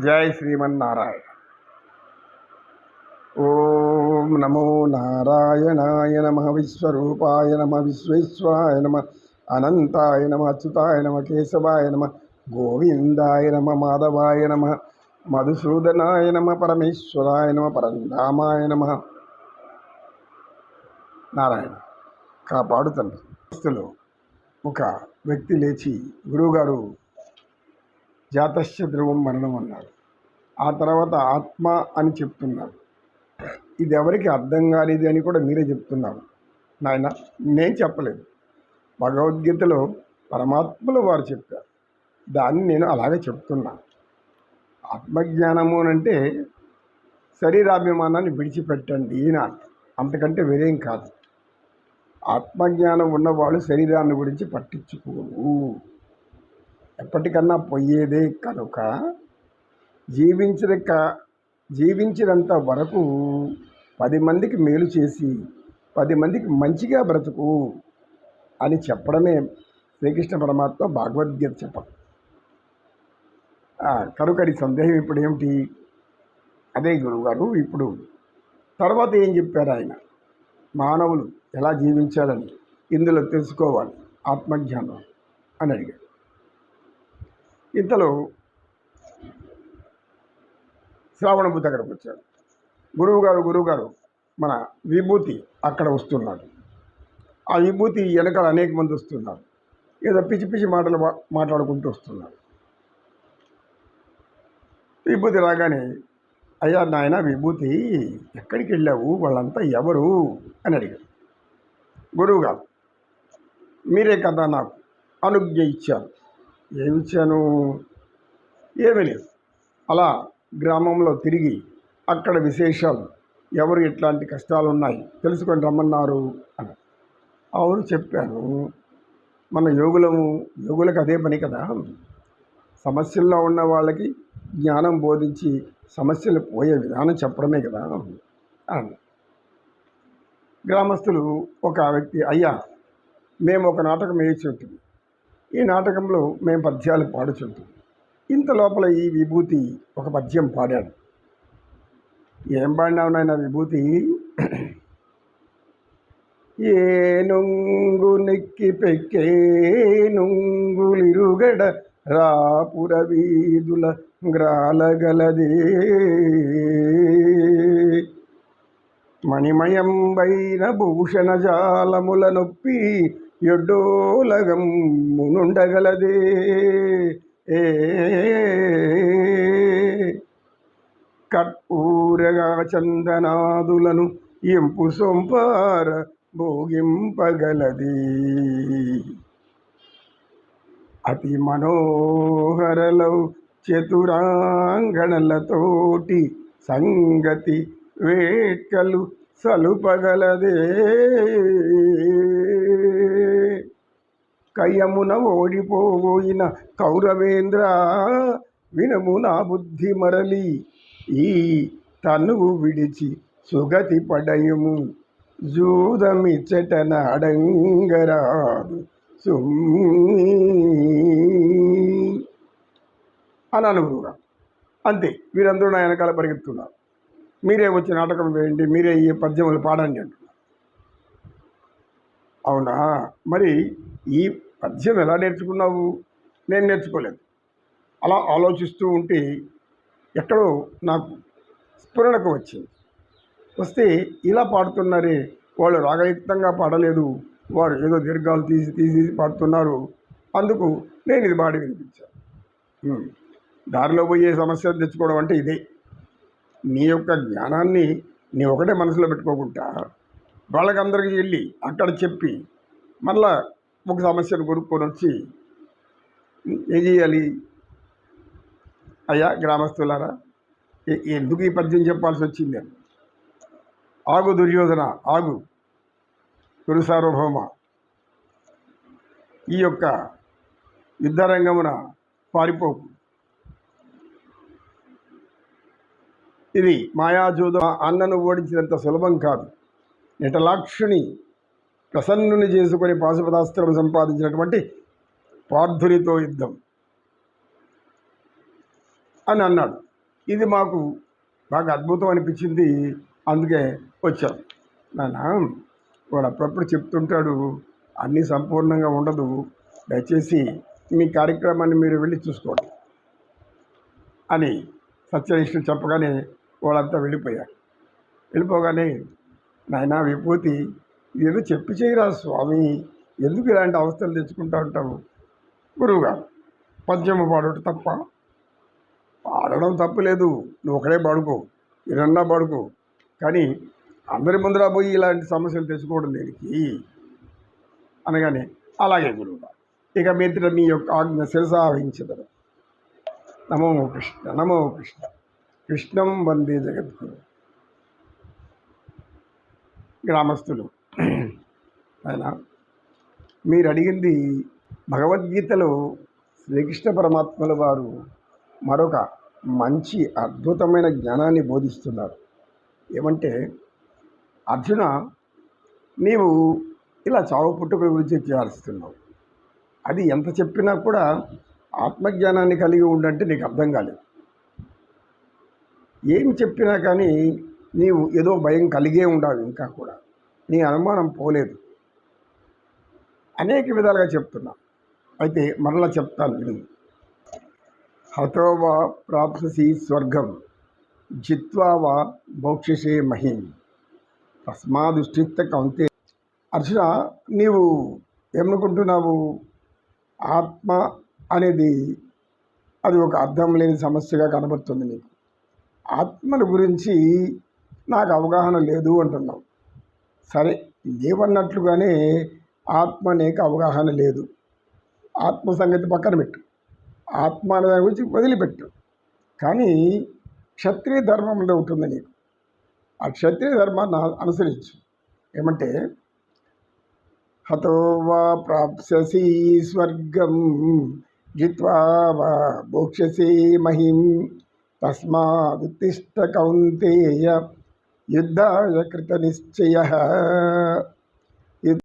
జై శ్రీమన్నారాయణ. ఓం నమో నారాయణాయ నమ, విశ్వరూపాయ నమ, విశ్వేశ్వరాయ నమ, అనంతాయ నమ, అచ్యుతాయ నమ, కేశవాయ నమ, గోవిందాయ నమ, మాధవాయ నమ, మధుసూదనాయ నమ, పరమేశ్వరాయ నమ, పరంధామాయ నమ. నారాయణ కాపాడుతండ్రి. వస్తులో ఒక వ్యక్తి లేచి, గురువుగారు జాతస్య ధ్రువం మరణం అన్నారు. ఆ తర్వాత ఆత్మ అని చెప్తున్నారు. ఇది ఎవరికి అర్థం కానిది అని కూడా మీరే చెప్తున్నారు. నాయన నేను చెప్పలేదు, భగవద్గీతలో పరమాత్మలో వారు చెప్పారు. దాన్ని నేను అలాగే చెప్తున్నా. ఆత్మజ్ఞానము అంటే శరీరాభిమానాన్ని విడిచిపెట్టండి అని అర్థం, అంతకంటే వేరేం కాదు. ఆత్మజ్ఞానం ఉన్నవాళ్ళు శరీరాన్ని గురించి పట్టించుకోరు. ఎప్పటికన్నా పోయేదే కనుక జీవించినంత వరకు 10 మందికి మేలు చేసి 10 మందికి మంచిగా బ్రతుకు అని చెప్పడమే శ్రీకృష్ణ పరమాత్మ భగవద్గీత చెప్పడం. కనుక ఈ సందేహం ఇప్పుడు ఏమిటి? అదే గురువుగారు ఇప్పుడు తర్వాత ఏం చెప్పారు ఆయన? మానవులు ఎలా జీవించాలని ఇందులో తెలుసుకోవాలి ఆత్మజ్ఞానం అని అడిగాడు. ఇంతలో శ్రావణపు దగ్గరకు వచ్చాడు. గురువుగారు మన విభూతి అక్కడ వస్తున్నాడు. ఆ విభూతి వెనకాల అనేక మంది వస్తున్నారు. ఏదో పిచ్చి పిచ్చి మాటలు మాట్లాడుకుంటూ వస్తున్నారు. విభూతి రాగానే, అయ్యా నాయన విభూతి ఎక్కడికి వెళ్ళావు, వాళ్ళంతా ఎవరు అని అడిగాడు. గురువుగారు మీరే కదా నాకు అనుజ్ఞ ఇచ్చారు. ఏమిచ్చాను? ఏమీ లేదు, అలా గ్రామంలో తిరిగి అక్కడ విశేషాలు, ఎవరు ఎట్లాంటి కష్టాలు ఉన్నాయి తెలుసుకొని రమ్మన్నారు అని. అవును చెప్పాను, మన యోగులకు అదే పని కదా, సమస్యల్లో ఉన్న వాళ్ళకి జ్ఞానం బోధించి సమస్యలు పోయే విధానం చెప్పడమే కదా అని. గ్రామస్తులు ఒక వ్యక్తి, అయ్యా మేము ఒక నాటకం వేయించుంటుంది, ఈ నాటకంలో మేము పద్యాలు పాడుచుంటుంది. ఇంత లోపల ఈ విభూతి ఒక పద్యం పాడాడు. ఏం పాడినావు నాయన విభూతి? ఏ నొంగు నెక్కి పెక్కే నొంగులిరుగడ రాపుర వీధుల గ్రాలగలదే మణిమయంబైన భూషణ జాలముల నొప్పి ఎడ్డోలగం మునుండగలదే కర్పూరగా చందనాదులను ఎంపు సొంపార భోగింపగలది అతి మనోహరలౌ చతురాంగణలతోటి సంగతి వేట్కలు సలుపగలదే కయ్యమున ఓడిపోయిన కౌరవేంద్ర వినము నా బుద్ధి మరలి ఈ తనువు విడిచి సుగతి పడయుము జూదమిచ్చటన అడంగరాదు అని అనుగురుగా. అంతే, వీరందరూ నా వెనకాల పరిగెత్తున్నారు. మీరే వచ్చి నాటకం వేయండి, మీరే ఈ పద్యములు పాడండి అంటున్నారు. అవునా, మరి ఈ పద్యం ఎలా నేర్చుకున్నావు? నేను నేర్చుకోలేదు. అలా ఆలోచిస్తూ ఉంటే ఎక్కడో నాకు స్ఫురణకు వచ్చింది. వస్తే ఇలా పాడుతున్నారే, వాళ్ళు రాగయుక్తంగా పాడలేదు, వారు ఏదో దీర్ఘాలు తీసి పాడుతున్నారు, అందుకు నేను ఇది పాడి వినిపించాను. దారిలో పోయే సమస్యలు తెచ్చుకోవడం అంటే ఇదే. నీ యొక్క జ్ఞానాన్ని నీ ఒకటే మనసులో పెట్టుకోకుండా వాళ్ళకందరికీ వెళ్ళి అక్కడ చెప్పి మళ్ళా ఒక సమస్యను కొనుక్కొని వచ్చి ఏం చేయాలి? అయ్యా గ్రామస్తులారా, ఎందుకు ఈ పద్యం చెప్పాల్సి వచ్చింది? ఆగు దుర్యోధన, ఆగు గురు సార్వభౌమ, ఈ యొక్క యుద్ధరంగమున పారిపోకు. ఇది మాయాజూదం అన్నను ఓడించినంత సులభం కాదు. నిటలాక్షుని ప్రసన్నుని చేసుకొని పాశుపతాస్త్రం సంపాదించినటువంటి పార్థునితో యుద్ధం. అని అన్నాడు. ఇది మాకు బాగా అద్భుతం అనిపించింది. అందుకే వచ్చాం. నాన్న వాడు అప్పుడప్పుడు చెప్తుంటాడు, అన్నీ సంపూర్ణంగా ఉండదు, దయచేసి మీ కార్యక్రమాన్ని మీరు వెళ్ళి చూసుకోండి అని సత్యనిష్ఠులు చెప్పగానే వాళ్ళంతా వెళ్ళిపోయారు. వెళ్ళిపోగానే నాయనా విభూతి, ఏదో చెప్పి చేయరా స్వామి, ఎందుకు ఇలాంటి అవస్థలు తెచ్చుకుంటూ ఉంటావు? గురువుగారు, పద్యము పాడటం తప్ప? పాడడం తప్పులేదు, నువ్వు ఒకడే పాడుకో, మీరన్నా పాడుకో, కానీ అందరి ముందర పోయి ఇలాంటి సమస్యలు తెచ్చుకోవడం దేనికి అనగానే అలాగే గురువుగారు, ఇక మీదట మీ యొక్క ఆజ్ఞ శిరసావహించదరు. నమో కృష్ణ, నమో కృష్ణ, కృష్ణం వందే జగద్గురు. గ్రామస్తులు, ఆయన మీరు అడిగింది భగవద్గీతలో శ్రీకృష్ణ పరమాత్మల వారు మరొక మంచి అద్భుతమైన జ్ఞానాన్ని బోధిస్తున్నారు. ఏమంటే, అర్జున, నీవు ఇలా చావు పుట్టుక గురించి విచారిస్తున్నావు. అది ఎంత చెప్పినా కూడా ఆత్మజ్ఞానాన్ని కలిగి ఉండంటే నీకు అర్థం కాలేదు. ఏం చెప్పినా కానీ నీవు ఏదో భయం కలిగే ఉండాలి, ఇంకా కూడా నీ అనుమానం పోలేదు. అనేక విధాలుగా చెప్తున్నా, అయితే మరలా చెప్తాను విను. హతో వా ప్రాప్స్యసి స్వర్గం జిత్వా వా భోక్ష్యసే మహిం తస్మాదుష్టిత కౌంతే. అర్జున, నీవు ఏమనుకుంటున్నావు? ఆత్మ అనేది అది ఒక అర్థం లేని సమస్యగా కనబడుతుంది నీకు. ఆత్మల గురించి నాకు అవగాహన లేదు అంటున్నావు. సరే, లేవన్నట్లుగానే ఆత్మ నీకు అవగాహన లేదు. ఆత్మ సంగతి పక్కన పెట్టు, ఆత్మ అనే దాని గురించి వదిలిపెట్టు. కానీ క్షత్రియ ధర్మంలో ఉంటుంది నీకు. ఆ క్షత్రియ ధర్మాన్ని అనుసరించు. ఏమంటే, హతో వా ప్రాప్స్యసి స్వర్గం జిత్వా వా భోక్ష్యసి మహిం తస్మాదుత్తిష్ట కౌంతేయ యుద్ధాయ కృత నిశ్చయ.